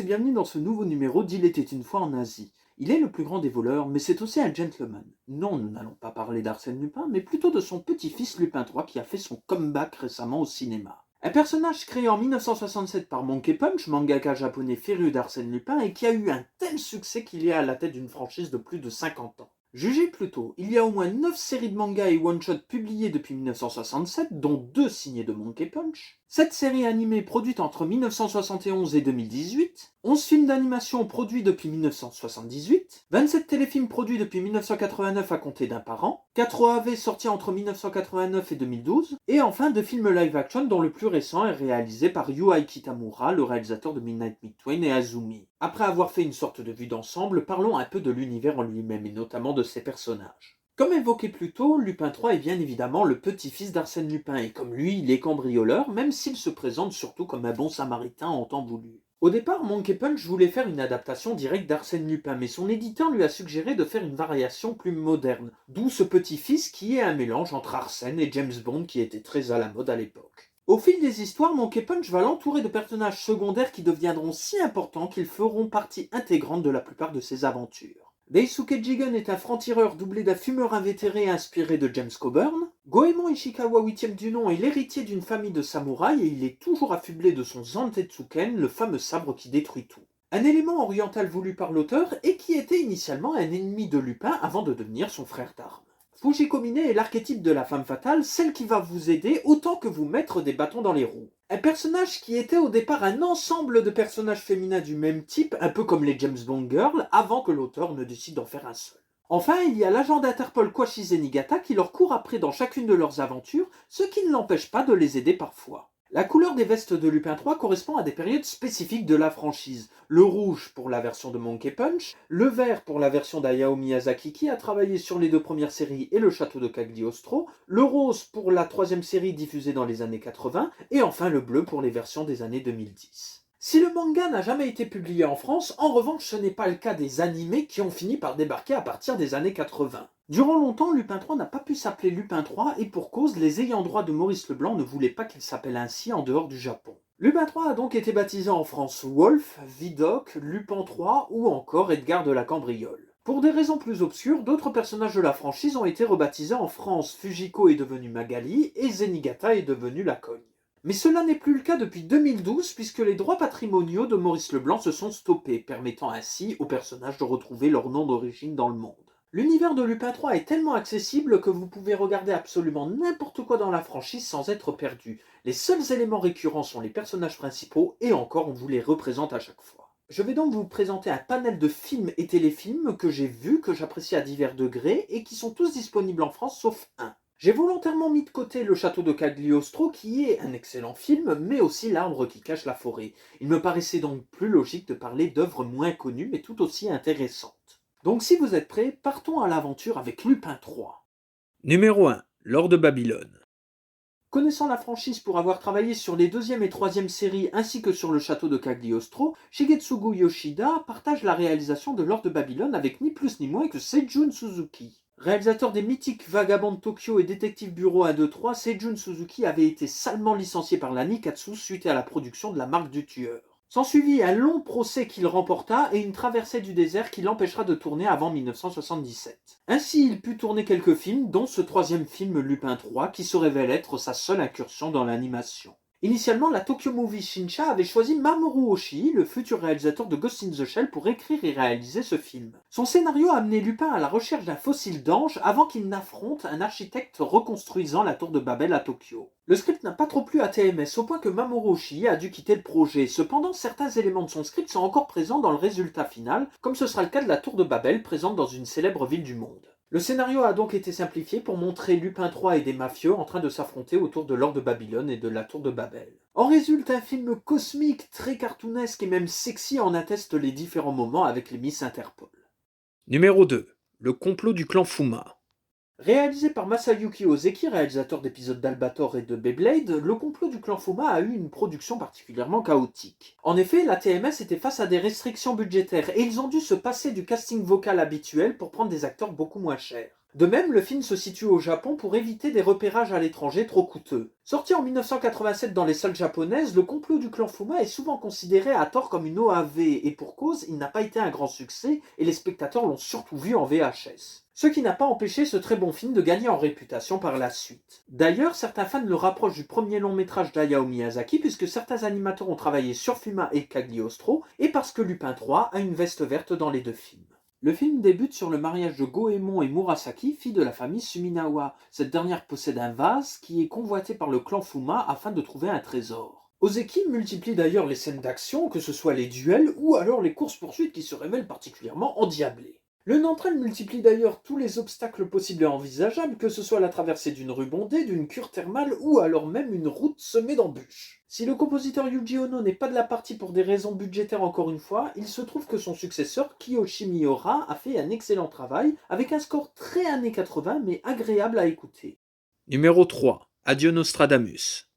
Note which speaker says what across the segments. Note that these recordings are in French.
Speaker 1: et bienvenue dans ce nouveau numéro d'Il était une fois en Asie. Il est le plus grand des voleurs, mais c'est aussi un gentleman. Non, nous n'allons pas parler d'Arsène Lupin, mais plutôt de son petit-fils Lupin III qui a fait son comeback récemment au cinéma. Un personnage créé en 1967 par Monkey Punch, mangaka japonais féru d'Arsène Lupin, et qui a eu un tel succès qu'il est à la tête d'une franchise de plus de 50 ans. Jugez plutôt, il y a au moins 9 séries de mangas et one-shots publiées depuis 1967, dont 2 signées de Monkey Punch, 7 séries animées produites entre 1971 et 2018, 11 films d'animation produits depuis 1978, 27 téléfilms produits depuis 1989 à compter d'un par an, 4 OAV sortis entre 1989 et 2012, et enfin 2 films live-action dont le plus récent est réalisé par Yuhei Kitamura, le réalisateur de Midnight Midway et Azumi. Après avoir fait une sorte de vue d'ensemble, parlons un peu de l'univers en lui-même et notamment de ses personnages. Comme évoqué plus tôt, Lupin III est bien évidemment le petit-fils d'Arsène Lupin et comme lui, il est cambrioleur, même s'il se présente surtout comme un bon samaritain en temps voulu. Au départ, Monkey Punch voulait faire une adaptation directe d'Arsène Lupin, mais son éditeur lui a suggéré de faire une variation plus moderne, d'où ce petit-fils qui est un mélange entre Arsène et James Bond qui était très à la mode à l'époque. Au fil des histoires, Monkey Punch va l'entourer de personnages secondaires qui deviendront si importants qu'ils feront partie intégrante de la plupart de ses aventures. Daisuke Jigen est un franc-tireur doublé d'un fumeur invétéré inspiré de James Coburn. Goemon Ishikawa 8e du nom est l'héritier d'une famille de samouraïs et il est toujours affublé de son Zantetsuken, le fameux sabre qui détruit tout. Un élément oriental voulu par l'auteur et qui était initialement un ennemi de Lupin avant de devenir son frère d'armes. Fujiko Mine est l'archétype de la femme fatale, celle qui va vous aider autant que vous mettre des bâtons dans les roues. Un personnage qui était au départ un ensemble de personnages féminins du même type, un peu comme les James Bond Girls, avant que l'auteur ne décide d'en faire un seul. Enfin, il y a l'agent d'Interpol Kwashi Zenigata qui leur court après dans chacune de leurs aventures, ce qui ne l'empêche pas de les aider parfois. La couleur des vestes de Lupin III correspond à des périodes spécifiques de la franchise. Le rouge pour la version de Monkey Punch, le vert pour la version d'Hayao Miyazaki qui a travaillé sur les 2 premières séries et le château de Cagliostro, le rose pour la 3e série diffusée dans les années 80, et enfin le bleu pour les versions des années 2010. Si le manga n'a jamais été publié en France, en revanche ce n'est pas le cas des animés qui ont fini par débarquer à partir des années 80. Durant longtemps, Lupin III n'a pas pu s'appeler Lupin III et pour cause, les ayants droit de Maurice Leblanc ne voulaient pas qu'il s'appelle ainsi en dehors du Japon. Lupin III a donc été baptisé en France Wolf, Vidocq, Lupin III ou encore Edgar de la Cambriole. Pour des raisons plus obscures, d'autres personnages de la franchise ont été rebaptisés en France. Fujiko est devenu Magali et Zenigata est devenu la Cogne. Mais cela n'est plus le cas depuis 2012 puisque les droits patrimoniaux de Maurice Leblanc se sont stoppés, permettant ainsi aux personnages de retrouver leur nom d'origine dans le monde. L'univers de Lupin III est tellement accessible que vous pouvez regarder absolument n'importe quoi dans la franchise sans être perdu. Les seuls éléments récurrents sont les personnages principaux et encore on vous les représente à chaque fois. Je vais donc vous présenter un panel de films et téléfilms que j'ai vus, que j'apprécie à divers degrés et qui sont tous disponibles en France sauf un. J'ai volontairement mis de côté le château de Cagliostro qui est un excellent film, mais aussi l'arbre qui cache la forêt. Il me paraissait donc plus logique de parler d'œuvres moins connues mais tout aussi intéressantes. Donc si vous êtes prêts, partons à l'aventure avec Lupin III. Numéro 1. Lord de Babylone. Connaissant la franchise pour avoir travaillé sur les 2e et 3e séries ainsi que sur le château de Cagliostro, Shigetsugu Yoshida partage la réalisation de Lord de Babylone avec ni plus ni moins que Seijun Suzuki. Réalisateur des mythiques Vagabonds de Tokyo et Détective Bureau 1, 2, 3, Seijun Suzuki avait été salement licencié par la Nikkatsu suite à la production de La Marque du Tueur. S'ensuivit un long procès qu'il remporta et une traversée du désert qui l'empêchera de tourner avant 1977. Ainsi, il put tourner quelques films, dont ce 3e film Lupin III qui se révèle être sa seule incursion dans l'animation. Initialement, la Tokyo Movie Shinsha avait choisi Mamoru Oshii, le futur réalisateur de Ghost in the Shell, pour écrire et réaliser ce film. Son scénario a amené Lupin à la recherche d'un fossile d'ange avant qu'il n'affronte un architecte reconstruisant la tour de Babel à Tokyo. Le script n'a pas trop plu à TMS au point que Mamoru Oshii a dû quitter le projet. Cependant, certains éléments de son script sont encore présents dans le résultat final, comme ce sera le cas de la tour de Babel présente dans une célèbre ville du monde. Le scénario a donc été simplifié pour montrer Lupin III et des mafieux en train de s'affronter autour de Lord de Babylone et de la tour de Babel. En résulte un film cosmique, très cartoonesque et même sexy en atteste les différents moments avec les Miss Interpol. Numéro 2. Le complot du clan Fuma. Réalisé par Masayuki Ozeki, réalisateur d'épisodes d'Albator et de Beyblade, le complot du clan Fuma a eu une production particulièrement chaotique. En effet, la TMS était face à des restrictions budgétaires et ils ont dû se passer du casting vocal habituel pour prendre des acteurs beaucoup moins chers. De même, le film se situe au Japon pour éviter des repérages à l'étranger trop coûteux. Sorti en 1987 dans les salles japonaises, le complot du clan Fuma est souvent considéré à tort comme une OAV, et pour cause, il n'a pas été un grand succès, et les spectateurs l'ont surtout vu en VHS. Ce qui n'a pas empêché ce très bon film de gagner en réputation par la suite. D'ailleurs, certains fans le rapprochent du premier long métrage d'Hayao Miyazaki, puisque certains animateurs ont travaillé sur Fuma et Cagliostro, et parce que Lupin 3 a une veste verte dans les deux films. Le film débute sur le mariage de Goemon et Murasaki, fille de la famille Suminawa. Cette dernière possède un vase qui est convoité par le clan Fuma afin de trouver un trésor. Ozeki multiplie d'ailleurs les scènes d'action, que ce soit les duels ou alors les courses-poursuites qui se révèlent particulièrement endiablées. Le Nantrel multiplie d'ailleurs tous les obstacles possibles et envisageables, que ce soit la traversée d'une rue bondée, d'une cure thermale ou alors même une route semée d'embûches. Si le compositeur Yuji Ono n'est pas de la partie pour des raisons budgétaires encore une fois, il se trouve que son successeur Kiyoshi Miura a fait un excellent travail avec un score très années 80 mais agréable à écouter. Numéro 3. Adieu Nostradamus.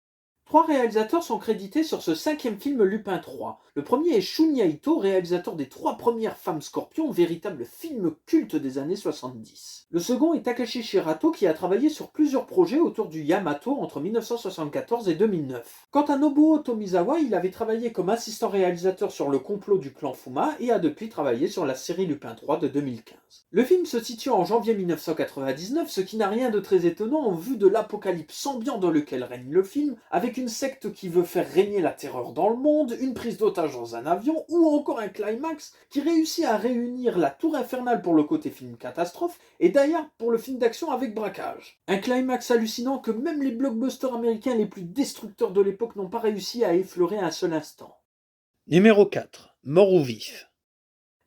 Speaker 1: Trois réalisateurs sont crédités sur ce cinquième film Lupin 3. Le premier est Shunya Ito, réalisateur des trois premières Femmes Scorpions, véritable film culte des années 70. Le second est Takashi Shirato qui a travaillé sur plusieurs projets autour du Yamato entre 1974 et 2009. Quant à Nobuo Tomizawa, il avait travaillé comme assistant réalisateur sur le complot du clan Fuma et a depuis travaillé sur la série Lupin 3 de 2015. Le film se situe en janvier 1999, ce qui n'a rien de très étonnant en vue de l'apocalypse ambiant dans lequel règne le film, avec une secte qui veut faire régner la terreur dans le monde, une prise d'otage dans un avion, ou encore un climax qui réussit à réunir la tour infernale pour le côté film catastrophe et d'ailleurs pour le film d'action avec braquage. Un climax hallucinant que même les blockbusters américains les plus destructeurs de l'époque n'ont pas réussi à effleurer un seul instant. Numéro 4. Mort ou vif.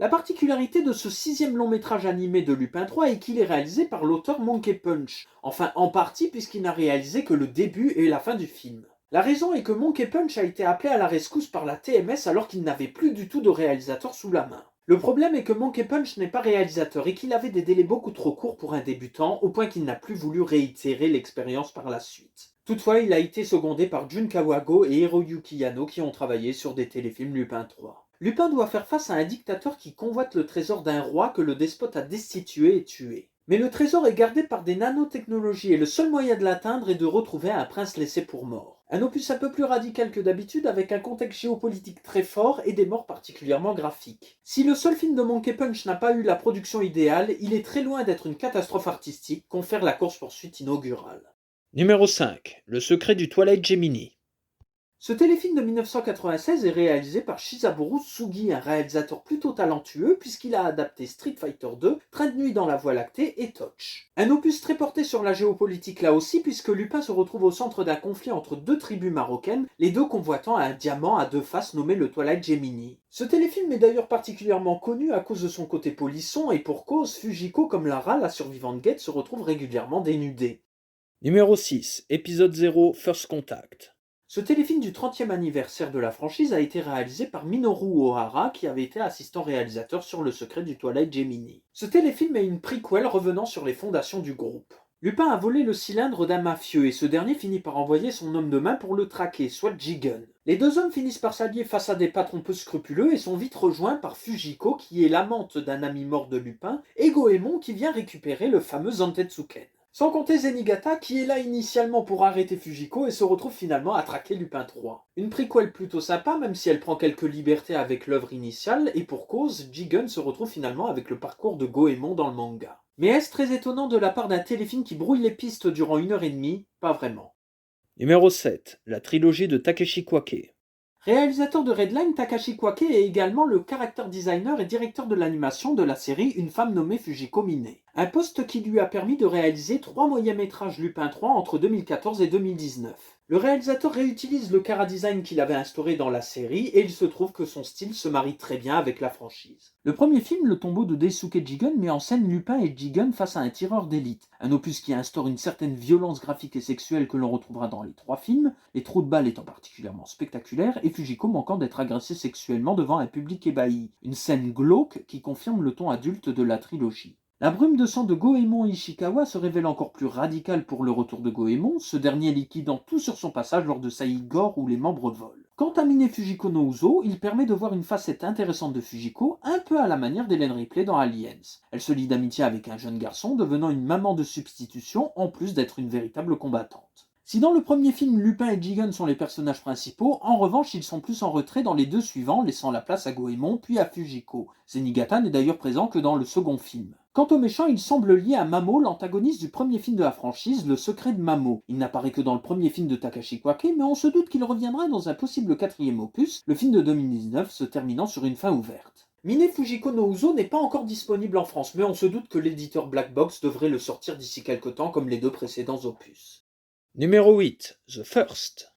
Speaker 1: La particularité de ce sixième long métrage animé de Lupin 3 est qu'il est réalisé par l'auteur Monkey Punch, enfin en partie puisqu'il n'a réalisé que le début et la fin du film. La raison est que Monkey Punch a été appelé à la rescousse par la TMS alors qu'il n'avait plus du tout de réalisateur sous la main. Le problème est que Monkey Punch n'est pas réalisateur et qu'il avait des délais beaucoup trop courts pour un débutant, au point qu'il n'a plus voulu réitérer l'expérience par la suite. Toutefois, il a été secondé par Jun Kawago et Hiroyuki Yano qui ont travaillé sur des téléfilms Lupin 3. Lupin doit faire face à un dictateur qui convoite le trésor d'un roi que le despote a destitué et tué. Mais le trésor est gardé par des nanotechnologies et le seul moyen de l'atteindre est de retrouver un prince laissé pour mort. Un opus un peu plus radical que d'habitude avec un contexte géopolitique très fort et des morts particulièrement graphiques. Si le seul film de Monkey Punch n'a pas eu la production idéale, il est très loin d'être une catastrophe artistique, confère la course-poursuite inaugurale. Numéro 5. Le secret du Twilight Gemini. Ce téléfilm de 1996 est réalisé par Shizaburo Sugi, un réalisateur plutôt talentueux puisqu'il a adapté Street Fighter 2, Train de nuit dans la Voie lactée et Touch. Un opus très porté sur la géopolitique là aussi puisque Lupin se retrouve au centre d'un conflit entre deux tribus marocaines, les deux convoitant un diamant à deux faces nommé le Twilight Gemini. Ce téléfilm est d'ailleurs particulièrement connu à cause de son côté polisson et pour cause, Fujiko comme Lara, la survivante guette, se retrouve régulièrement dénudée. Numéro 6. Épisode 0, First Contact. Ce téléfilm du 30e anniversaire de la franchise a été réalisé par Minoru Ohara qui avait été assistant réalisateur sur Le secret du Twilight Gemini. Ce téléfilm est une prequel revenant sur les fondations du groupe. Lupin a volé le cylindre d'un mafieux et ce dernier finit par envoyer son homme de main pour le traquer, soit Jigen. Les deux hommes finissent par s'allier face à des patrons peu scrupuleux et sont vite rejoints par Fujiko qui est l'amante d'un ami mort de Lupin et Goemon qui vient récupérer le fameux Zantetsuken. Sans compter Zenigata qui est là initialement pour arrêter Fujiko et se retrouve finalement à traquer Lupin 3. Une prequel plutôt sympa même si elle prend quelques libertés avec l'œuvre initiale et pour cause, Jigen se retrouve finalement avec le parcours de Goemon dans le manga. Mais est-ce très étonnant de la part d'un téléfilm qui brouille les pistes durant 1h30 ? Pas vraiment. Numéro 7. La trilogie de Takeshi Kwake. Réalisateur de Redline, Takashi Kwake est également le character designer et directeur de l'animation de la série Une femme nommée Fujiko Mine. Un poste qui lui a permis de réaliser 3 moyens-métrages Lupin 3 entre 2014 et 2019. Le réalisateur réutilise le chara-design qu'il avait instauré dans la série et il se trouve que son style se marie très bien avec la franchise. Le premier film, Le tombeau de Daisuke Jigen, met en scène Lupin et Jigen face à un tireur d'élite. Un opus qui instaure une certaine violence graphique et sexuelle que l'on retrouvera dans les 3 films, les trous de balles étant particulièrement spectaculaires et Fujiko manquant d'être agressée sexuellement devant un public ébahi. Une scène glauque qui confirme le ton adulte de la trilogie. La brume de sang de Goemon Ishikawa se révèle encore plus radicale pour le retour de Goemon, ce dernier liquidant tout sur son passage lors de saillies gore où les membres volent. Quant à Mine Fujiko no Uso, il permet de voir une facette intéressante de Fujiko, un peu à la manière d'Ellen Ripley dans Aliens. Elle se lie d'amitié avec un jeune garçon, devenant une maman de substitution, en plus d'être une véritable combattante. Si dans le premier film, Lupin et Jigen sont les personnages principaux, en revanche, ils sont plus en retrait dans les deux suivants, laissant la place à Goemon puis à Fujiko. Zenigata n'est d'ailleurs présent que dans le second film. Quant au méchant, il semble lié à Mamo, l'antagoniste du premier film de la franchise, Le Secret de Mamo. Il n'apparaît que dans le premier film de Takashi Kwake, mais on se doute qu'il reviendra dans un possible quatrième opus, le film de 2019 se terminant sur une fin ouverte. Mine Fujiko no Uso n'est pas encore disponible en France, mais on se doute que l'éditeur Black Box devrait le sortir d'ici quelque temps comme les deux précédents opus. Numéro 8. The First.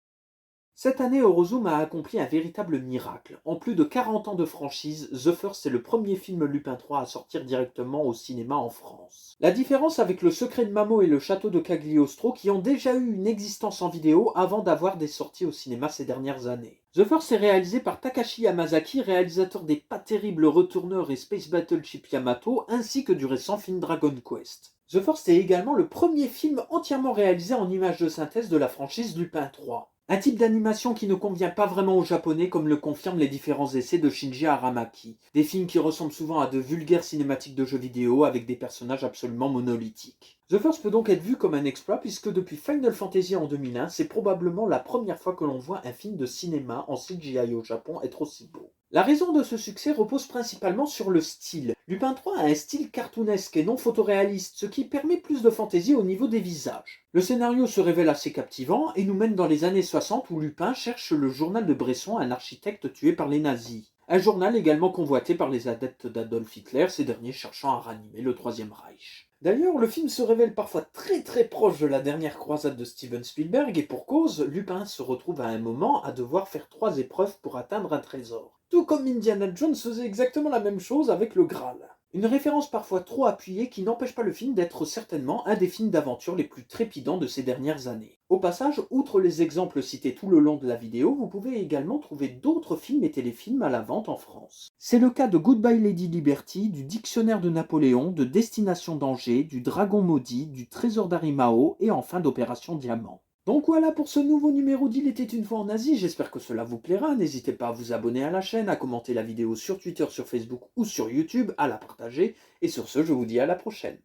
Speaker 1: Cette année, Eurozone a accompli un véritable miracle. En plus de 40 ans de franchise, The First est le premier film Lupin 3 à sortir directement au cinéma en France. La différence avec Le Secret de Mamo et Le Château de Cagliostro, qui ont déjà eu une existence en vidéo avant d'avoir des sorties au cinéma ces dernières années. The First est réalisé par Takashi Yamazaki, réalisateur des pas terribles Retourneurs et Space Battleship Yamato, ainsi que du récent film Dragon Quest. The First est également le premier film entièrement réalisé en images de synthèse de la franchise Lupin 3. Un type d'animation qui ne convient pas vraiment aux japonais comme le confirment les différents essais de Shinji Aramaki. Des films qui ressemblent souvent à de vulgaires cinématiques de jeux vidéo avec des personnages absolument monolithiques. The First peut donc être vu comme un exploit puisque depuis Final Fantasy en 2001, c'est probablement la première fois que l'on voit un film de cinéma en CGI au Japon être aussi beau. La raison de ce succès repose principalement sur le style. Lupin 3 a un style cartoonesque et non photoréaliste, ce qui permet plus de fantaisie au niveau des visages. Le scénario se révèle assez captivant et nous mène dans les années 60 où Lupin cherche le journal de Bresson, un architecte tué par les nazis. Un journal également convoité par les adeptes d'Adolf Hitler, ces derniers cherchant à ranimer le Troisième Reich. D'ailleurs, le film se révèle parfois très proche de la dernière croisade de Steven Spielberg et pour cause, Lupin se retrouve à un moment à devoir faire 3 épreuves pour atteindre un trésor. Tout comme Indiana Jones faisait exactement la même chose avec le Graal. Une référence parfois trop appuyée qui n'empêche pas le film d'être certainement un des films d'aventure les plus trépidants de ces dernières années. Au passage, outre les exemples cités tout le long de la vidéo, vous pouvez également trouver d'autres films et téléfilms à la vente en France. C'est le cas de Goodbye Lady Liberty, du Dictionnaire de Napoléon, de Destination Danger, du Dragon Maudit, du Trésor d'Arimao et enfin d'Opération Diamant. Donc voilà pour ce nouveau numéro d'Il était une fois en Asie, j'espère que cela vous plaira, n'hésitez pas à vous abonner à la chaîne, à commenter la vidéo sur Twitter, sur Facebook ou sur YouTube, à la partager, et sur ce je vous dis à la prochaine.